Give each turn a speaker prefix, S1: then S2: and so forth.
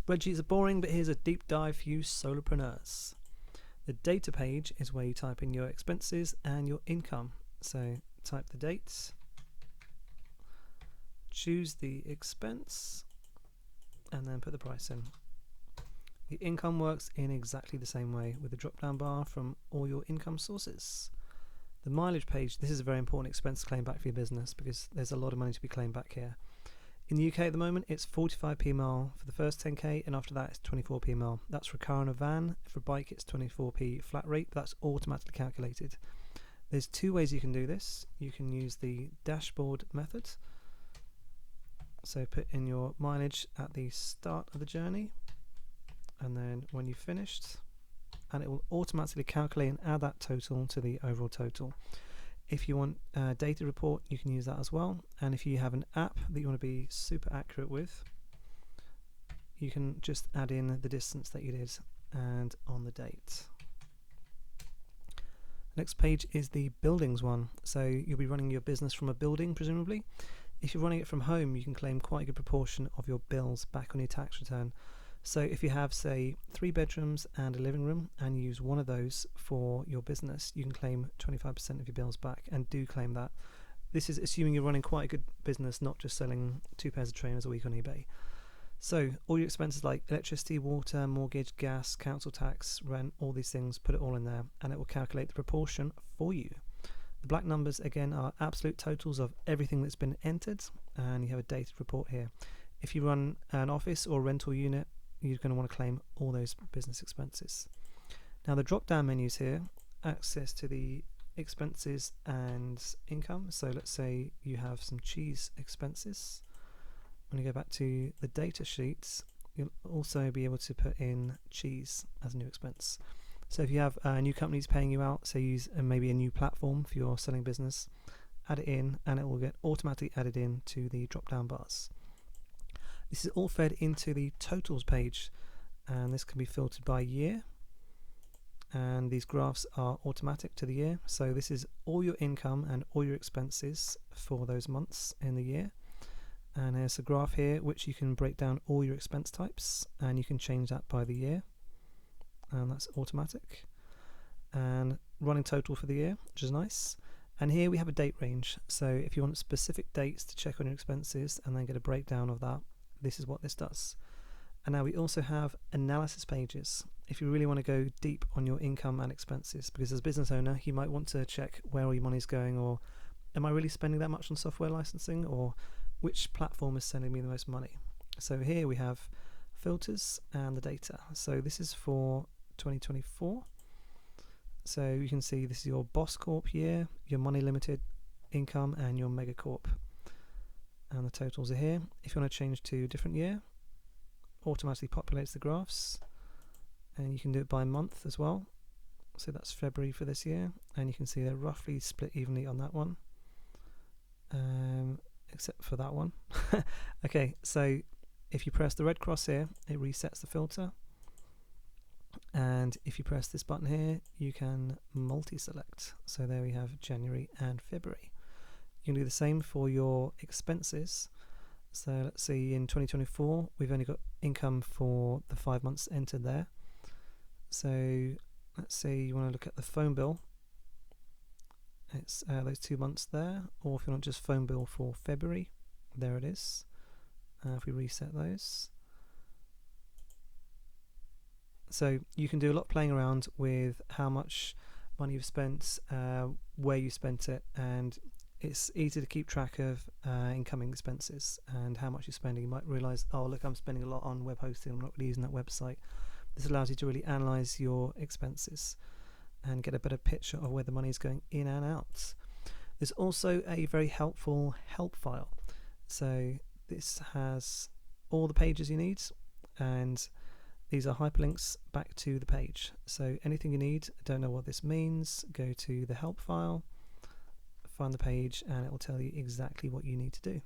S1: Spreadsheets are boring, but here's a deep dive for you solopreneurs. The data page is where you type in your expenses and your income. So type the dates, choose the expense, and then put the price in. The income works in exactly the same way with a drop down bar from all your income sources. The mileage page, this is a very important expense to claim back for your business because there's a lot of money to be claimed back here. In the UK at the moment, it's 45p mile for the first 10k, and after that it's 24p mile. That's for a car and a van. For a bike it's 24p flat rate, but that's automatically calculated. There's two ways you can do this. You can use the dashboard method. So put in your mileage at the start of the journey, and then when you've finished, and it will automatically calculate and add that total to the overall total. If you want a data report, you can use that as well. And if you have an app that you want to be super accurate with, you can just add in the distance that you did and on the date. Next page is the buildings one. So you'll be running your business from a building, presumably. If you're running it from home, you can claim quite a good proportion of your bills back on your tax return. So if you have, say, 3 bedrooms and a living room and you use one of those for your business, you can claim 25% of your bills back, and do claim that. This is assuming you're running quite a good business, not just selling 2 pairs of trainers a week on eBay. So all your expenses like electricity, water, mortgage, gas, council tax, rent, all these things, put it all in there and it will calculate the proportion for you. The black numbers again are absolute totals of everything that's been entered, and you have a dated report here. If you run an office or rental unit, you're going to want to claim all those business expenses. Now the drop down menus here, access to the expenses and income. So let's say you have some cheese expenses. When you go back to the data sheets, you'll also be able to put in cheese as a new expense. So if you have new companies paying you out, say use maybe a new platform for your selling business, add it in and it will get automatically added in to the drop down bars. This is all fed into the totals page, and this can be filtered by year, and these graphs are automatic to the year. So this is all your income and all your expenses for those months in the year, and there's a graph here which you can break down all your expense types, and you can change that by the year, and that's automatic, and running total for the year, which is nice. And here we have a date range, so if you want specific dates to check on your expenses and then get a breakdown of that, this is what this does. And now we also have analysis pages if you really want to go deep on your income and expenses, because as a business owner you might want to check where all your money's going, or am I really spending that much on software licensing, or which platform is sending me the most money. So here we have filters and the data. So this is for 2024. So you can see this is your Boss Corp year, your Money Limited income, and your Mega Corp. And the totals are here. If you want to change to a different year, automatically populates the graphs, and you can do it by month as well. So that's February for this year, and you can see they're roughly split evenly on that one, except for that one. Okay, so if you press the red cross here, it resets the filter, and if you press this button here, you can multi-select. So there we have January and February. You can do the same for your expenses. So let's see, in 2024 we've only got income for the 5 months entered there. So let's say you want to look at the phone bill, it's those 2 months there, or if you want just phone bill for February, there it is. If we reset those, so you can do a lot playing around with how much money you've spent, where you spent it, and it's easy to keep track of incoming expenses and how much you're spending. You might realize, oh look, I'm spending a lot on web hosting, I'm not really using that website. This allows you to really analyze your expenses and get a better picture of where the money is going in and out. There's also a very helpful help file. So this has all the pages you need, and these are hyperlinks back to the page. So anything you need, don't know what this means, go to the help file, find the page, and it will tell you exactly what you need to do.